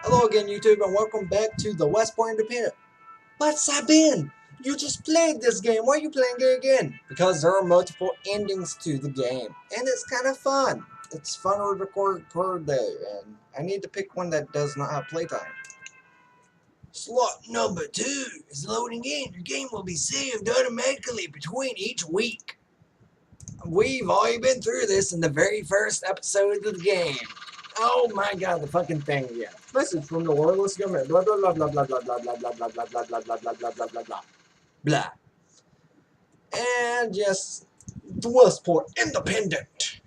Hello again, YouTube, and welcome back to the Westport Indepedent. What's that been? You just played this game. Why are you playing it again? Because there are multiple endings to the game, and it's kind of fun. It's fun to record per day, and I need to pick one that does not have playtime. Slot number 2 is loading in. Your game will be saved automatically between each week. We've already been through this in the very first episode of the game. Oh my god, the fucking thing again. Message from the loyalist government. Blah blah blah blah blah blah blah blah blah blah blah blah blah blah blah blah blah blah blah blah. And yes, the Westport Independent.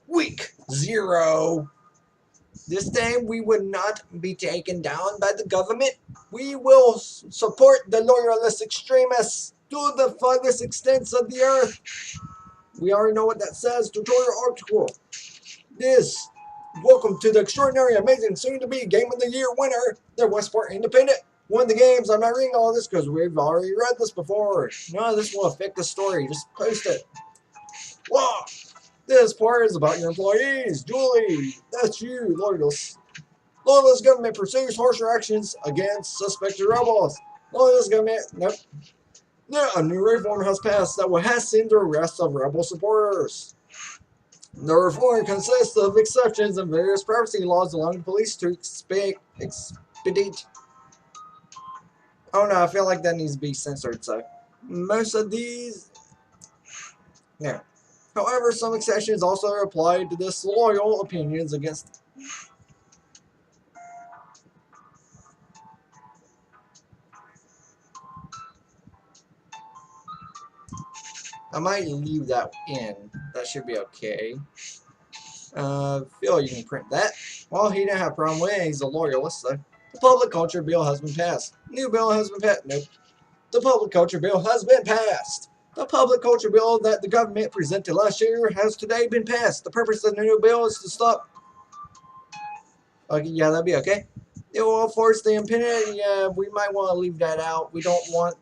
Week 0. This time we will not be taken down by the government. We will support the loyalist extremists to the farthest extents of the earth. We already know what that says. Tutorial article. Welcome to the extraordinary, amazing, soon-to-be Game of the Year winner, the Westport Independent. Won the games. I'm not reading all this because we've already read this before. None of this will affect the story. Just post it. Wow. This part is about your employees. Julie, that's you, loyalists. Loyalist government pursues harsher actions against suspected rebels. Loyalist government, nope. A new reform has passed that will hasten the arrest of rebel supporters. The reform consists of exceptions in various privacy laws allowing the police to expedite. Oh no, I feel like that needs to be censored, so most of these. Yeah. However, some exceptions also apply to disloyal opinions against. I might leave that in. That should be okay. Phil, you can print that. Well, he didn't have a problem with it. He's a loyalist, so. The public culture bill has been passed. New bill has been passed. Nope. The public culture bill has been passed. The public culture bill that the government presented last year has today been passed. The purpose of the new bill is to stop. Okay, yeah, that'd be okay. It will force the independent. Yeah, we might want to leave that out. We don't want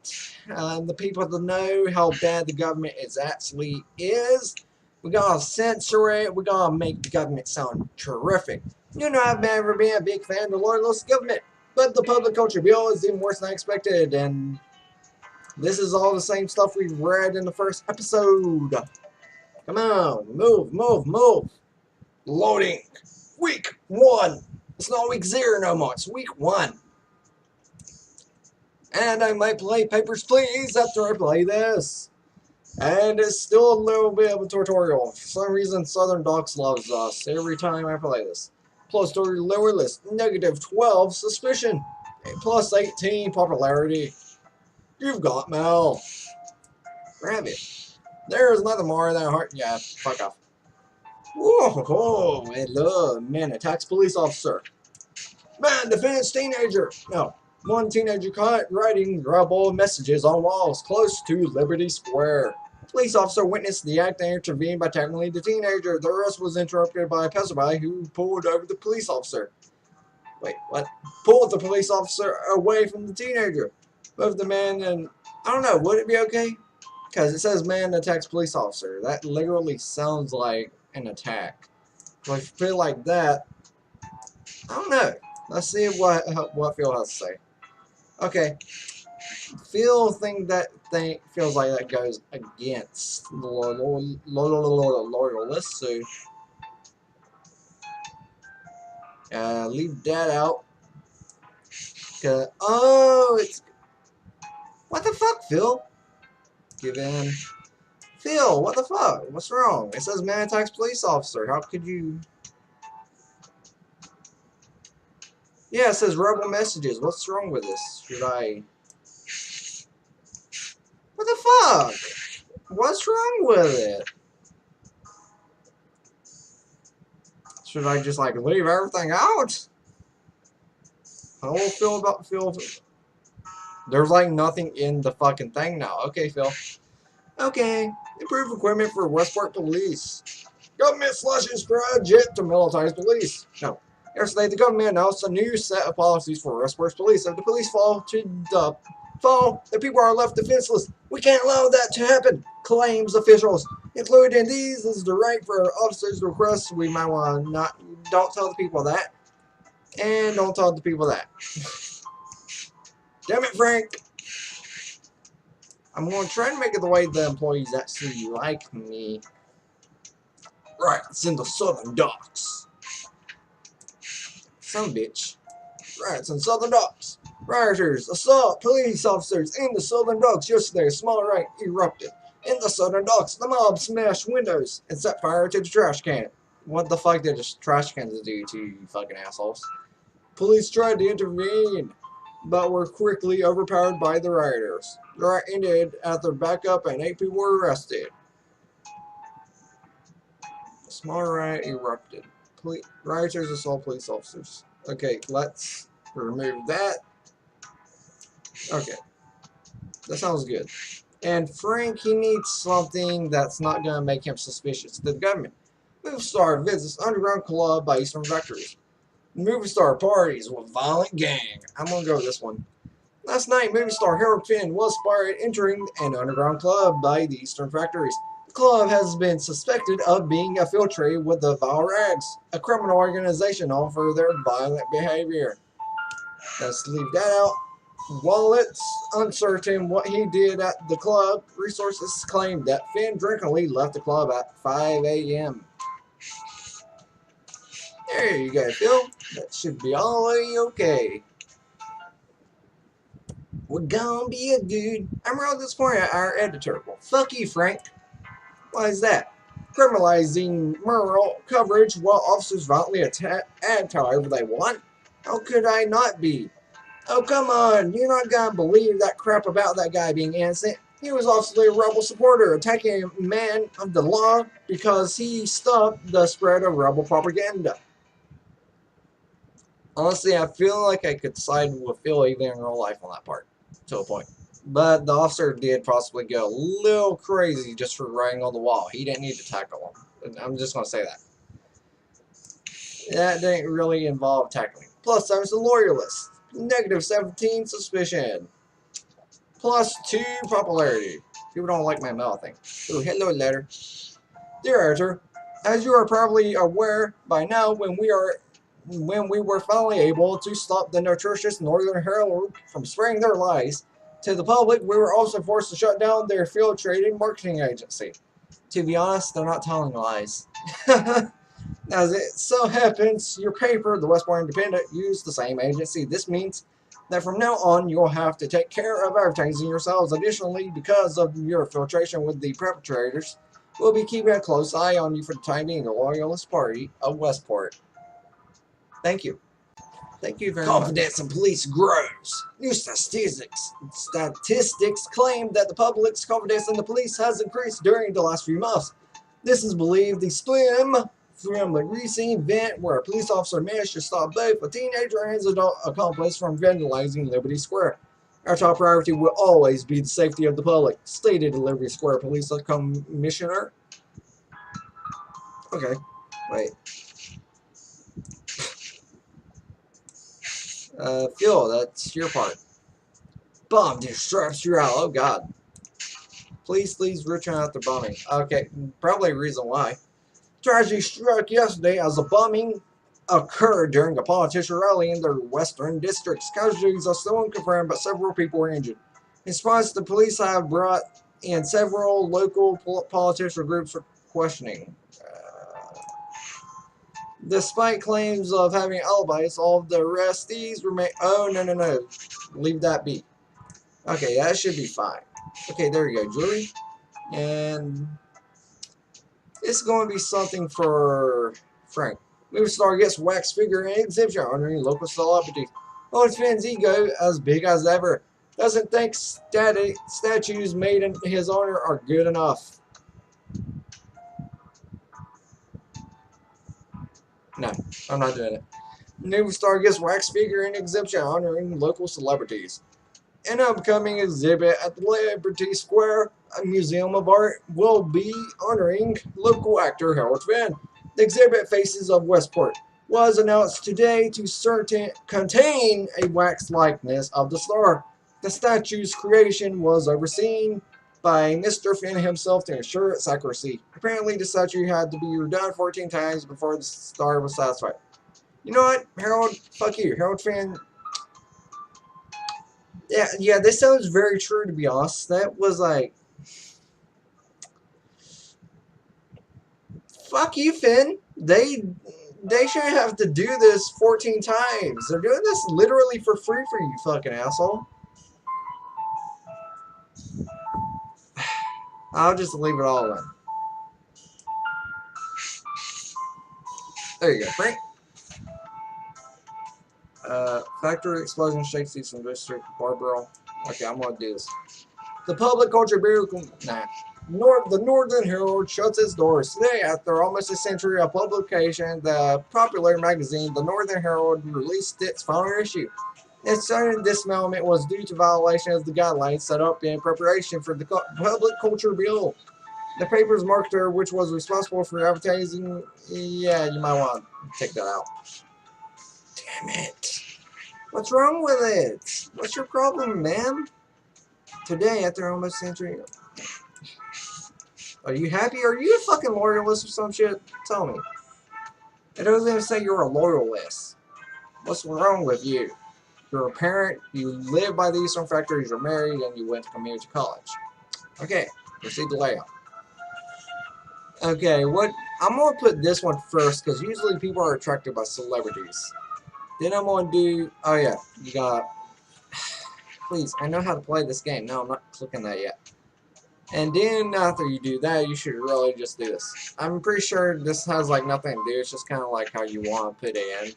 the people to know how bad the government actually is. We're going to censor it. We're going to make the government sound terrific. You know, I've never been a big fan of the loyalist government, but the public culture bill is even worse than I expected, and this is all the same stuff we've read in the first episode. Come on, move, move, move. Loading. Week 1. It's not week 0 no more. It's week 1. And I might play Papers, Please after I play this. And it's still a little bit of a tutorial. For some reason, Southern Docs loves us every time I play this. Plus 30 lower list. Negative 12 suspicion. Plus 18 popularity. You've got mail. Grab it. There's nothing more than a heart. Yeah, fuck off. Whoa, hello. Man attacks police officer. Man defends teenager. No. One teenager caught writing rebel messages on walls close to Liberty Square. Police officer witnessed the act and intervened by tackling the teenager. The arrest was interrupted by a passerby who pulled over the police officer. Wait, what? Pulled the police officer away from the teenager. Both the man and... I don't know, would it be okay? Because it says man attacks police officer. That literally sounds like an attack. So I feel like that... I don't know. Let's see what Phil has to say. Okay. Phil feels like that goes against the loyalists, so leave that out. Oh, it's what the fuck, Phil? Give in. Phil, what the fuck? What's wrong? It says man attacks police officer. How could you? Yeah, it says rebel messages. What's wrong with this? Should I? What the fuck? What's wrong with it? Should I just like leave everything out? How will Phil about Phil? There's like nothing in the fucking thing now. Okay, Phil. Okay. Improve equipment for Westport police. Government slashes project to militarize police. No. Yesterday, the government announced a new set of policies for Westport police. If the police fall, the people are left defenseless. We can't allow that to happen, claims officials. Included in these is the right for officers to request. We might want to don't tell the people that. And don't tell the people that. Damn it, Frank! I'm going to try to make it the way the employees actually like me. Right, it's in the Southern Docks. Some bitch. Riots in Southern Docks. Rioters assault police officers in the Southern Docks yesterday. A small riot erupted in the Southern Docks. The mob smashed windows and set fire to the trash can. What the fuck did the trash cans do to you fucking assholes? Police tried to intervene, but were quickly overpowered by the rioters. The riot ended after backup and 8 people were arrested. A small riot erupted. Rioters assault police officers. Okay, let's remove that. Okay, that sounds good. And Frank, he needs something that's not going to make him suspicious to the government. Movie star visits underground club by Eastern Factories. Movie star parties with violent gang. I'm going to go with this one. Last night, movie star Harold Finn was spotted entering an underground club by the Eastern Factories. The club has been suspected of being infiltrated with the Vile Rags, a criminal organization known for their violent behavior. Let's leave that out. While it's uncertain what he did at the club, resources claim that Finn drunkenly left the club at 5 a.m. There you go, Phil. That should be all okay. We're gonna be a dude. I'm real disappointed at our editor. Well, fuck you, Frank. Why is that? Criminalizing moral coverage while officers violently add however they want? How could I not be? Oh, come on. You're not gonna believe that crap about that guy being innocent. He was obviously a rebel supporter, attacking a man of the law because he stopped the spread of rebel propaganda. Honestly, I feel like I could side with Phil even in real life on that part, to a point. But the officer did possibly go a little crazy just for writing on the wall. He didn't need to tackle him. I'm just going to say that. That didn't really involve tackling. Plus, I was a loyalist. Negative 17 suspicion. Plus 2 popularity. People don't like my mail thing. Ooh, hello letter. Dear editor, as you are probably aware by now, when we were finally able to stop the notorious Northern Herald from spreading their lies to the public, we were also forced to shut down their field-trading marketing agency. To be honest, they're not telling lies. As it so happens, your paper, the Westport Indepedent, used the same agency. This means that from now on, you'll have to take care of advertising yourselves. Additionally, because of your filtration with the perpetrators, we'll be keeping a close eye on you for the time being. The Loyalist Party of Westport. Thank you. Thank you very much. Confidence in police grows. New statistics claim that the public's confidence in the police has increased during the last few months. This is believed to stem from the recent event where a police officer managed to stop both a teenager and his adult accomplice from vandalizing Liberty Square. Our top priority will always be the safety of the public, stated the Liberty Square Police Commissioner. Okay, wait. Phil, that's your part. Bomb disrupts your out. Oh, God. Please return after bombing. Okay, probably a reason why. Tragedy struck yesterday as a bombing occurred during a politician rally in the western districts. Casualties are still unconfirmed, but several people were injured. In response, the police have brought in several local political groups for questioning. Despite claims of having alibis, all of the arrestees remain... Oh, no. Leave that be. Okay, that should be fine. Okay, there you go, Julie. And it's going to be something for Frank. Movie star gets wax figure in exhibition honoring local celebrities. Holds Finn's ego as big as ever. Doesn't think statues made in his honor are good enough. No, I'm not doing it. Movie star gets wax figure in exhibition honoring local celebrities. An upcoming exhibit at the Liberty Square Museum of Art will be honoring local actor Harold Finn. The exhibit, Faces of Westport, was announced today to contain a wax likeness of the star. The statue's creation was overseen by Mr. Finn himself to ensure its accuracy. Apparently, the statue had to be redone 14 times before the star was satisfied. You know what, Harold? Fuck you, Harold fan. Yeah, this sounds very true, to be honest. That was like, fuck you, Finn. They shouldn't have to do this 14 times. They're doing this literally for free for you, fucking asshole. I'll just leave it all in. There you go, Frank. Factory explosion shakes Eastern District, Barbaro. Okay, I'm gonna do this. The Public Culture Bureau, the Northern Herald shuts its doors today after almost a century of publication. The popular magazine, the Northern Herald, released its final issue. Its sudden dismemberment was due to violation of the guidelines set up in preparation for the Public Culture Bill. The paper's marketer, which was responsible for advertising, yeah, you might want to take that out. Damn it. What's wrong with it? What's your problem, man? Today, after almost a century. Are you happy? Are you a fucking loyalist or some shit? Tell me. It doesn't even say you're a loyalist. What's wrong with you? You're a parent, you live by the Eastern factories, you're married, and you went to community college. Okay, proceed to layout. Okay, I'm gonna put this one first because usually people are attracted by celebrities. Then I'm gonna do, oh yeah, you got, please, I know how to play this game. No, I'm not clicking that yet. And then after you do that, you should really just do this. I'm pretty sure this has like nothing to do. It's just kind of like how you want to put it in.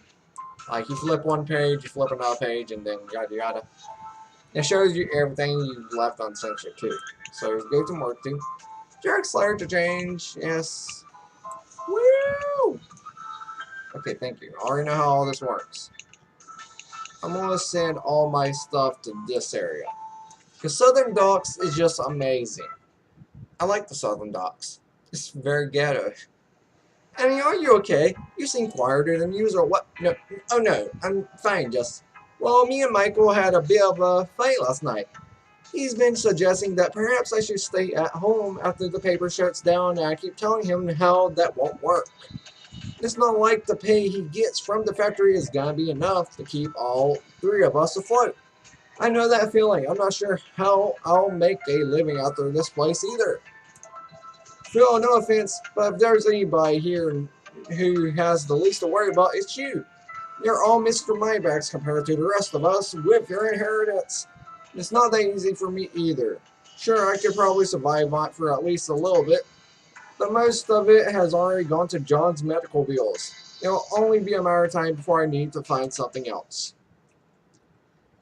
Like you flip one page, you flip another page, and then yada yada. It shows you everything you left uncensored too. So go to marketing. Jerk Slayer to change. Yes. Woo! Okay, thank you. I already know how all this works. I'm gonna send all my stuff to this area. Because Southern Docks is just amazing. I like the Southern Docks. It's very ghetto. Annie, are you okay? You seem quieter than usual. What? No. Oh no, I'm fine, just... Well, me and Michael had a bit of a fight last night. He's been suggesting that perhaps I should stay at home after the paper shuts down, and I keep telling him how that won't work. It's not like the pay he gets from the factory is gonna be enough to keep all three of us afloat. I know that feeling. I'm not sure how I'll make a living out of this place either. Phil, no offense, but if there's anybody here who has the least to worry about, it's you. You're all Mr. Maybacks compared to the rest of us with your inheritance. It's not that easy for me either. Sure, I could probably survive on it for at least a little bit, but most of it has already gone to John's medical bills. It'll only be a matter of time before I need to find something else.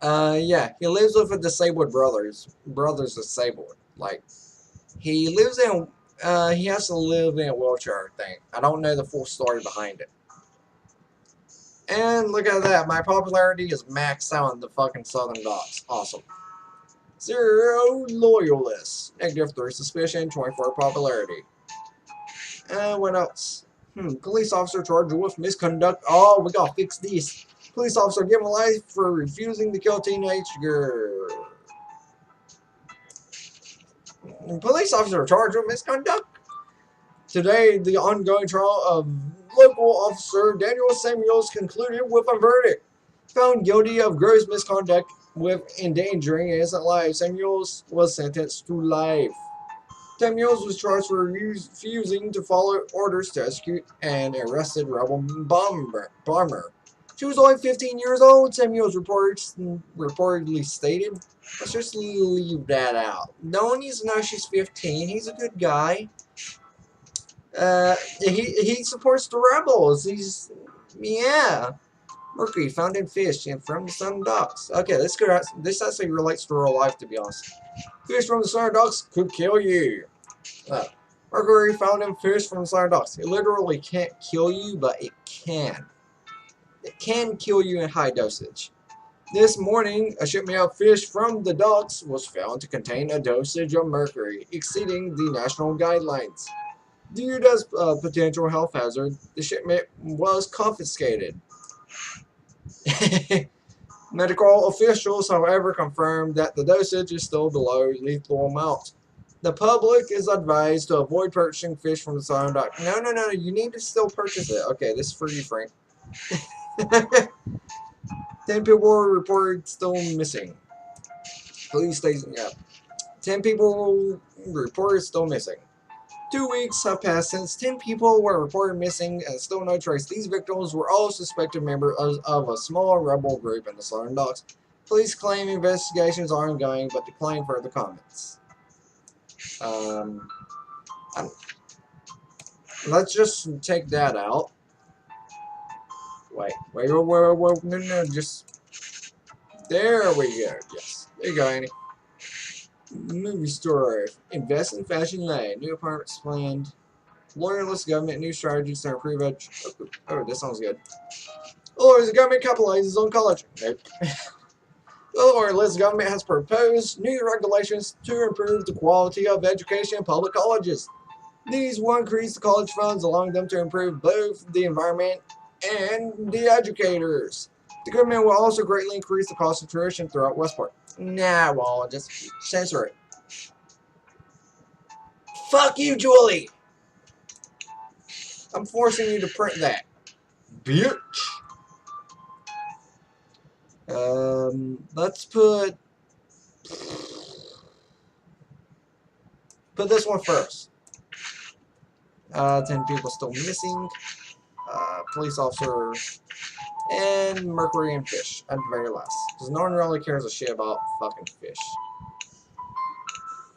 Yeah, he lives with a disabled brother's disabled. Like, he lives in, he has to live in a wheelchair, I think. I don't know the full story behind it. And look at that, my popularity is maxed out in the fucking Southern Docks. Awesome. 0 loyalists. -3 suspicion, 24 popularity. What else? Police officer charged with misconduct. Oh, we gotta fix these. Police officer given life for refusing to kill teenage girl. Police officer charged with misconduct. Today, the ongoing trial of local officer Daniel Samuels concluded with a verdict. Found guilty of gross misconduct with endangering innocent life, Samuels was sentenced to life. Samuels was charged for refusing to follow orders to execute an arrested rebel bomber. She was only 15 years old, Samuels reportedly stated. Let's just leave that out. No one needs to know she's 15. He's a good guy. He supports the rebels. Yeah. Mercury found in fish and from the Southern Docks. Okay, this actually relates to real life, to be honest. Fish from the Southern Docks could kill you. Mercury found in fish from the Southern Docks. It literally can't kill you, but it can. It can kill you in high dosage. This morning, a shipment of fish from the docks was found to contain a dosage of mercury exceeding the national guidelines. Viewed as a potential health hazard, the shipment was confiscated. Medical officials, however, confirmed that the dosage is still below lethal amount. The public is advised to avoid purchasing fish from the Southern Dock. No, you need to still purchase it. Okay, this is for you, Frank. 10 people were reported still missing. Police station, yeah. 10 people reported still missing. 2 weeks have passed since 10 people were reported missing and still no trace. These victims were all suspected members of a small rebel group in the Southern Docks. Police claim investigations are ongoing but decline further comments. Let's just take that out. Wait, no, just... There we go, yes. There you go, Annie. Movie store. Invest in fashion lane. New apartments planned. Loyalist government. New strategies to improve Oh, this sounds good. Oh, the government capitalizes on college. Nope. The Loyalist government has proposed new regulations to improve the quality of education in public colleges. These will increase the college funds, allowing them to improve both the environment and the educators. The government will also greatly increase the cost of tuition throughout Westport. Nah, well, just censor it. Fuck you, Julie! I'm forcing you to print that. Bitch! Let's put this one first. 10 people still missing. Police officer and mercury and fish at the very last. Because no one really cares a shit about fucking fish.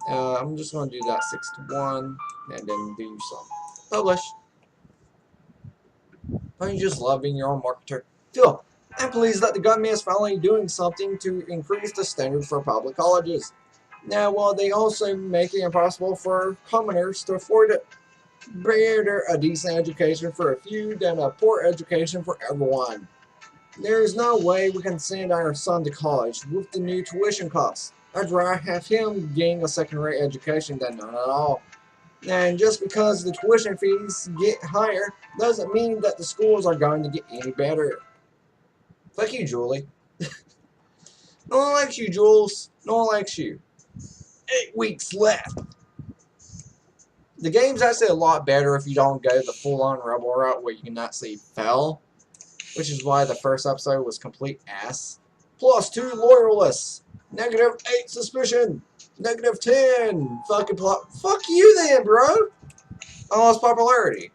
I'm just going to do that 6 to 1 and then do some. Publish. Don't you just love being your own marketer? Phil, I'm pleased that the government is finally doing something to increase the standard for public colleges. Now, while they also make it impossible for commoners to afford it, better a decent education for a few than a poor education for everyone. There is no way we can send our son to college with the new tuition costs. I'd rather have him gain a second-rate education than none at all. And just because the tuition fees get higher doesn't mean that the schools are going to get any better. Fuck you, Julie. No one likes you, Jules. No one likes you. 8 weeks left. The game's actually a lot better if you don't go the full-on rebel route where you can actually fail. Which is why the first episode was complete ass. +2 loyalists. -8 suspicion. -10 fucking plot. Fuck you then, bro. I lost popularity.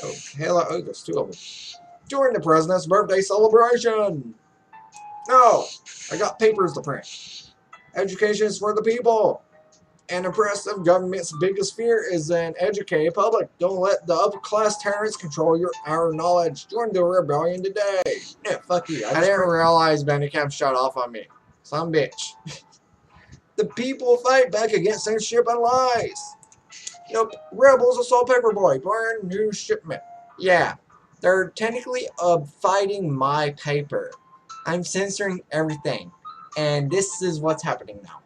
Oh, hell, oh, there's 2 of them. During the president's birthday celebration. No, I got papers to print. Education is for the people. An oppressive government's biggest fear is an educated public. Don't let the upper-class tyrants control our knowledge. Join the rebellion today. Yeah, fuck you. I didn't realize Bandicam shut off on me. Some bitch. The people fight back against censorship and lies. Nope. Rebels assault Paperboy. Burn new shipment. Yeah. They're technically fighting my paper. I'm censoring everything. And this is what's happening now.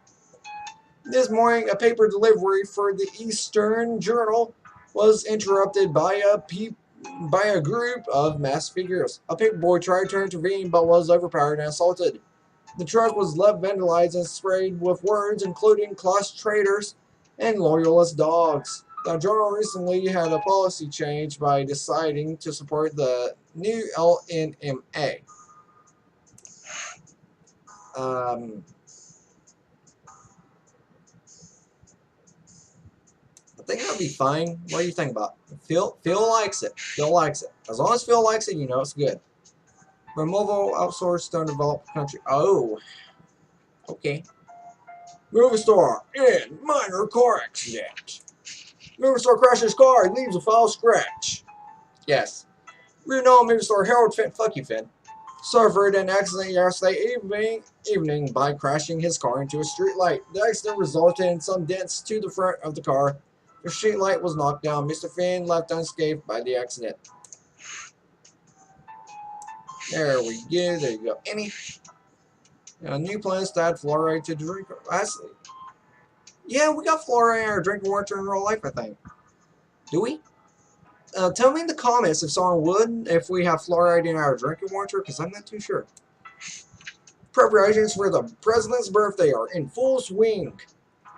This morning, a paper delivery for the Eastern Journal was interrupted by a group of masked figures. A paperboy tried to intervene but was overpowered and assaulted. The truck was left vandalized and sprayed with words including class traitors and loyalist dogs. The Journal recently had a policy change by deciding to support the new LNMA. I think that'll be fine. What do you think about it? Phil likes it. Phil likes it. As long as Phil likes it, you know it's good. Removal, outsourced, undeveloped country. Oh. Okay. Movie store. In minor car accident. Movie store crashes car and leaves a foul scratch. Yes. Renowned movie store Harold Finn. Fuck you, Finn. Suffered an accident yesterday evening by crashing his car into a street light. The accident resulted in some dents to the front of the car. The street light was knocked down. Mr. Finn left unscathed by the accident. There we go. There you go. Any new plans to add fluoride to drink? Lastly, yeah, we got fluoride in our drinking water in real life, I think. Do we? Tell me in the comments if someone would, if we have fluoride in our drinking water, because I'm not too sure. Preparations for the president's birthday are in full swing.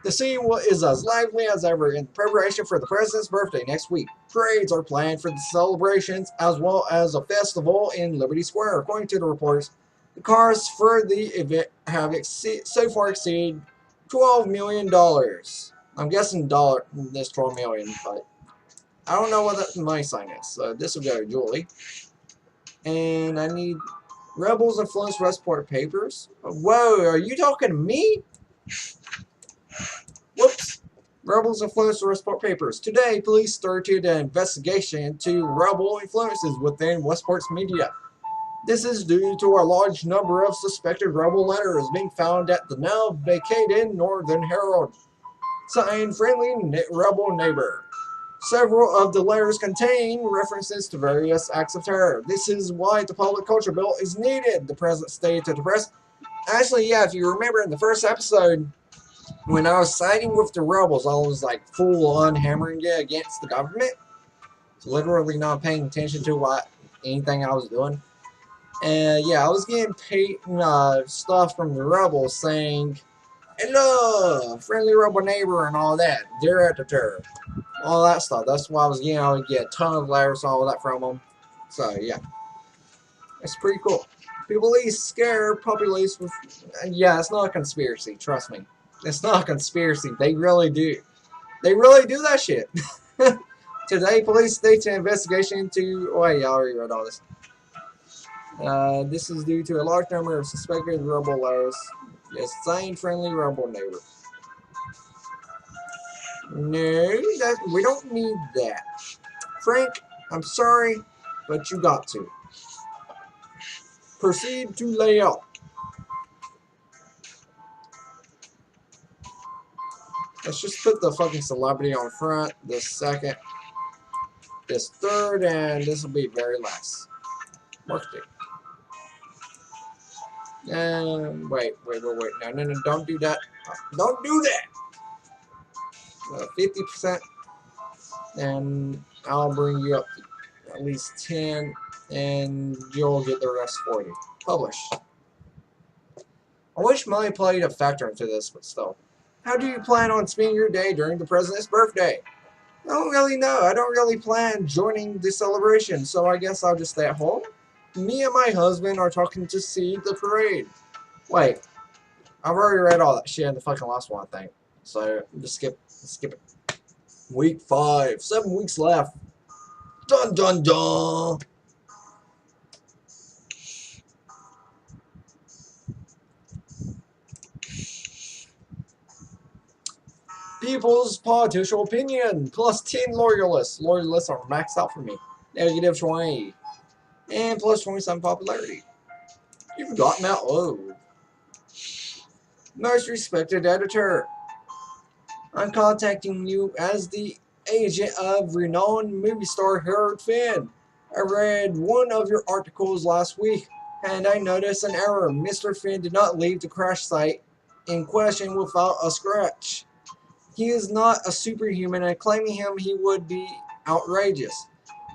The scene is as lively as ever in preparation for the president's birthday next week. Parades are planned for the celebrations as well as a festival in Liberty Square. According to the reports, the costs for the event have so far exceeded $12 million. I'm guessing this $12 million, but I don't know what the money sign is. So this will go to Julie. And I need Rebels influence Westport papers. Whoa, are you talking to me? Whoops. Rebels influence the Westport papers. Today, police started an investigation into rebel influences within Westport's media. This is due to a large number of suspected rebel letters being found at the now vacated Northern Herald, signed Friendly Rebel Neighbor. Several of the letters contain references to various acts of terror. This is why the public culture bill is needed, the president stated to the press. Actually, yeah, if you remember in the first episode, when I was siding with the rebels, I was like full-on hammering it against the government. Literally not paying attention to anything I was doing. And yeah, I was getting stuff from the rebels saying, hello, friendly rebel neighbor and all that. They're at the terror. All that stuff. That's why I would get a ton of letters, all that from them. So yeah, it's pretty cool. People scare populace with. Yeah, it's not a conspiracy. Trust me, it's not a conspiracy. They really do. They really do that shit. Today, police state an investigation into. Oh, yeah, I already read all this. This is due to a large number of suspected rebel letters. Yes, signed friendly rebel neighbor. No, we don't need that. Frank, I'm sorry, but you got to. Proceed to layout. Let's just put the fucking celebrity on front, this second, this third, and this will be very last. Work it. Wait. No, don't do that. Don't do that! 50%, and I'll bring you up to at least 10, and you'll get the rest 40. Publish. I wish money played a factor into this, but still. How do you plan on spending your day during the president's birthday? I don't really know. I don't really plan joining the celebration, so I guess I'll just stay at home. Me and my husband are talking to see the parade. Wait, I've already read all that shit in the fucking last one, I think. So, just skip it. Week 5. 7 weeks left. Dun dun dun! People's political opinion. Plus 10 loyalists. Loyalists are maxed out for me. Negative 20. And plus 27 popularity. You've gotten out low. Most respected editor. I'm contacting you as the agent of renowned movie star Harold Finn. I read one of your articles last week, and I noticed an error. Mr. Finn did not leave the crash site in question without a scratch. He is not a superhuman, and claiming him he would be outrageous.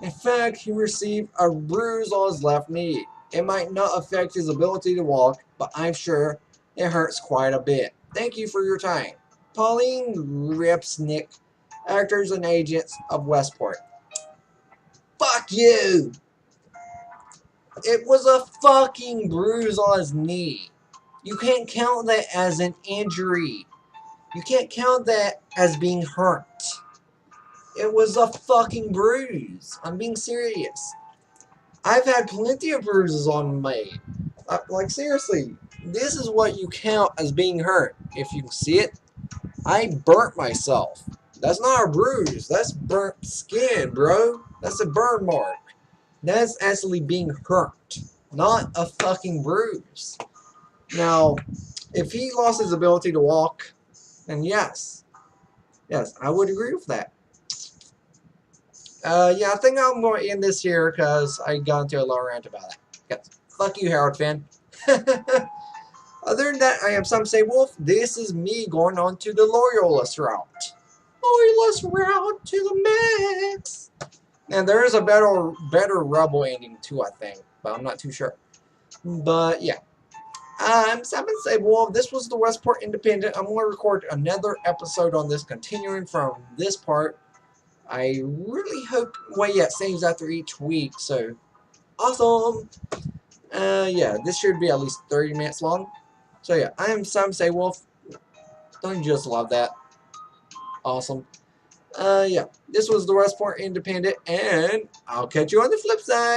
In fact, he received a bruise on his left knee. It might not affect his ability to walk, but I'm sure it hurts quite a bit. Thank you for your time. Pauline Repsnick, actors and agents of Westport. Fuck you! It was a fucking bruise on his knee. You can't count that as an injury. You can't count that as being hurt. It was a fucking bruise. I'm being serious. I've had plenty of bruises on me. Like, seriously, this is what you count as being hurt. If you can see it, I burnt myself. That's not a bruise. That's burnt skin, bro. That's a burn mark. That's actually being hurt, not a fucking bruise. Now, if he lost his ability to walk, then yes, I would agree with that. Yeah, I think I'm going to end this here because I got into a little rant about it. Yes. Fuck you, Harold Finn. Other than that, I am Some Say Wolf. This is me going on to the Loyalist route. Loyalist route to the max. And there is a better Rebel ending too, I think. But I'm not too sure. But yeah. I'm Simon Sable. This was the Westport Independent. I'm going to record another episode on this, continuing from this part. I really hope, well, yeah, it saves after each week, so awesome. Yeah, this should be at least 30 minutes long. So yeah, I am Simon Saywolf. Don't you just love that? Awesome. Yeah, this was the Westport Independent, and I'll catch you on the flip side.